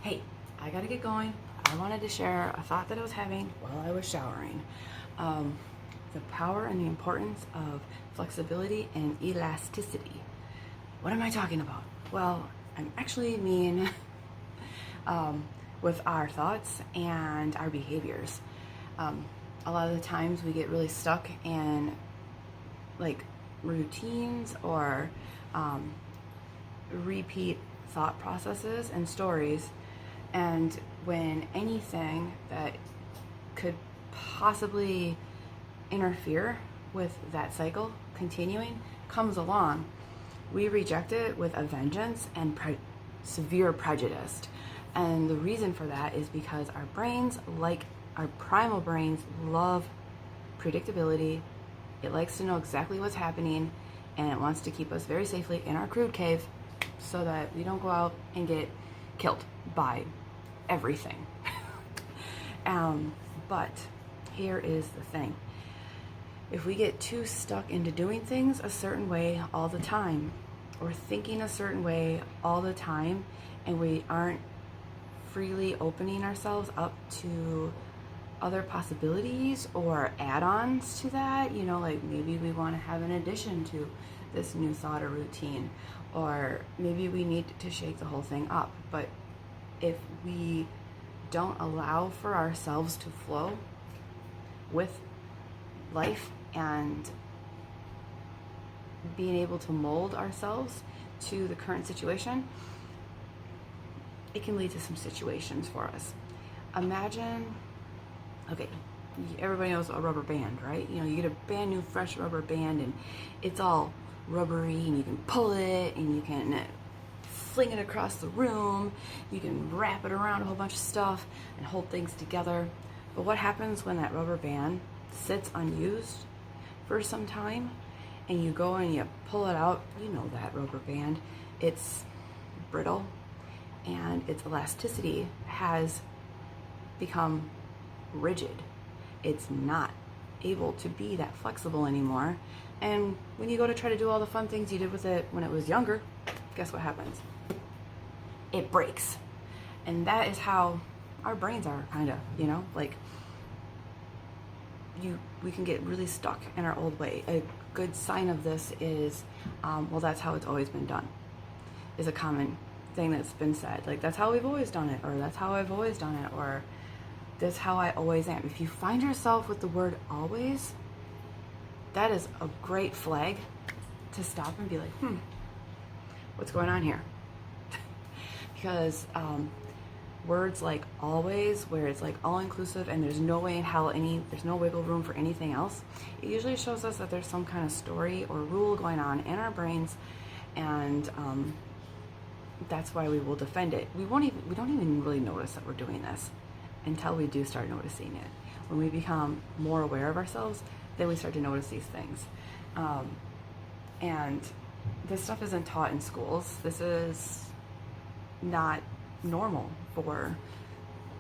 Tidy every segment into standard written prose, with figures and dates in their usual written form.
Hey, I gotta get going. I wanted to share a thought that I was having while I was showering. The power and the importance of flexibility and elasticity. What am I talking about? Well, I'm actually mean with our thoughts and our behaviors. A lot of the times we get really stuck in like routines or repeat thought processes and stories, and when anything that could possibly interfere with that cycle continuing comes along, we reject it with a vengeance and severe prejudice. And the reason for that is because our brains, like our primal brains, love predictability. It likes to know exactly what's happening, and it wants to keep us very safely in our crude cave so that we don't go out and get killed by everything. But here is the thing. If we get too stuck into doing things a certain way all the time, or thinking a certain way all the time, and we aren't freely opening ourselves up to other possibilities or add-ons to that, like maybe we want to have an addition to this new thought or routine, or maybe we need to shake the whole thing up. But if we don't allow for ourselves to flow with life and being able to mold ourselves to the current situation, it can lead to some situations for us. Imagine, okay, everybody knows a rubber band, right? You get a brand new fresh rubber band and it's all rubbery, and you can pull it and you can fling it across the room, you can wrap it around a whole bunch of stuff and hold things together. But what happens when that rubber band sits unused for some time and you go and you pull it out? That rubber band, it's brittle and its elasticity has become rigid. It's not able to be that flexible anymore. And when you go to try to do all the fun things you did with it when it was younger, guess what happens? It breaks. And that is how our brains are, kind of, like we can get really stuck in our old way. A good sign of this is, well, that's how it's always been done, is a common thing that's been said. Like, that's how we've always done it, or that's how I've always done it, or that's how I always am. If you find yourself with the word always, that is a great flag to stop and be like, what's going on here? Because words like always, where it's like all inclusive and there's no way in hell there's no wiggle room for anything else, it usually shows us that there's some kind of story or rule going on in our brains, and that's why we will defend it. We don't even really notice that we're doing this until we do start noticing it. When we become more aware of ourselves, then we start to notice these things. And this stuff isn't taught in schools. This is not normal for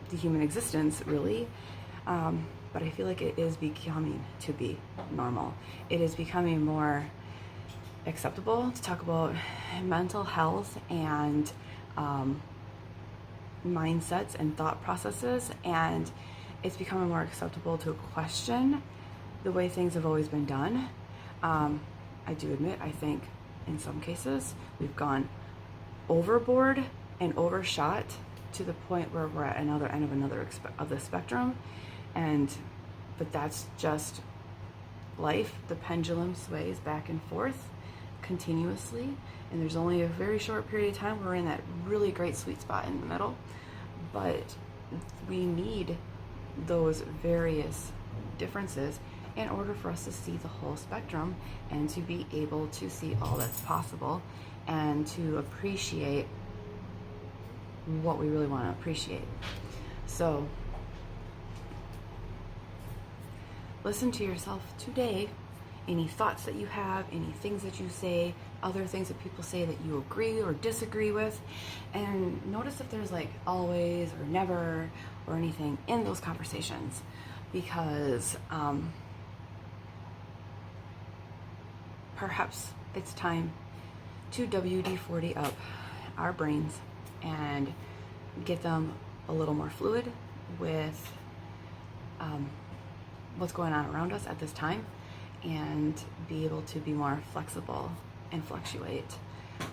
the human existence, really. But I feel like it is becoming to be normal. It is becoming more acceptable to talk about mental health and mindsets and thought processes, and it's becoming more acceptable to question the way things have always been done. I do admit, I think in some cases we've gone overboard and overshot to the point where we're at another end of the spectrum, but that's just life. The pendulum sways back and forth continuously, and there's only a very short period of time where we're in that really great sweet spot in the middle. But we need those various differences in order for us to see the whole spectrum and to be able to see all that's possible and to appreciate what we really want to appreciate. So listen to yourself today. Any thoughts that you have, any things that you say, other things that people say that you agree or disagree with, and notice if there's like always or never or anything in those conversations, because perhaps it's time to WD-40 up our brains and get them a little more fluid with what's going on around us at this time, and be able to be more flexible and fluctuate.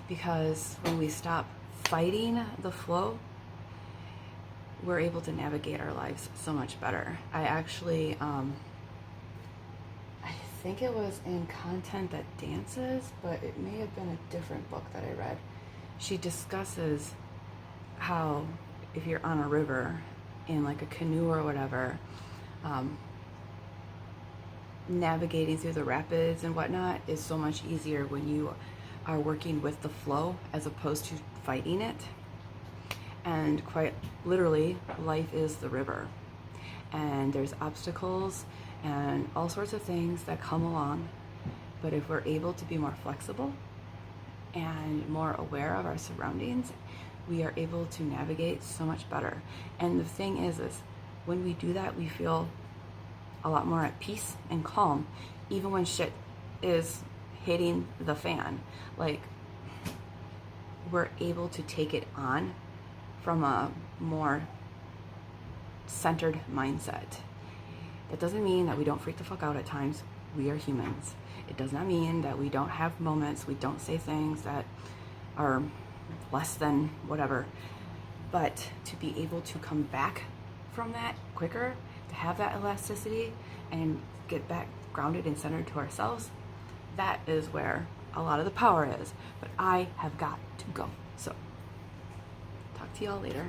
Because when we stop fighting the flow, we're able to navigate our lives so much better. I actually, I think it was in Content That Dances, but it may have been a different book that I read. She discusses how if you're on a river in like a canoe or whatever, navigating through the rapids and whatnot is so much easier when you are working with the flow as opposed to fighting it. And quite literally, life is the river, and there's obstacles and all sorts of things that come along. But if we're able to be more flexible and more aware of our surroundings, we are able to navigate so much better. And the thing is when we do that, we feel a lot more at peace and calm, even when shit is hitting the fan. Like, we're able to take it on from a more centered mindset. That doesn't mean that we don't freak the fuck out at times. We are humans. It does not mean that we don't have moments, we don't say things that are less than whatever. But to be able to come back from that quicker, to have that elasticity and get back grounded and centered to ourselves, that is where a lot of the power is. But I have got to go. So, talk to y'all later.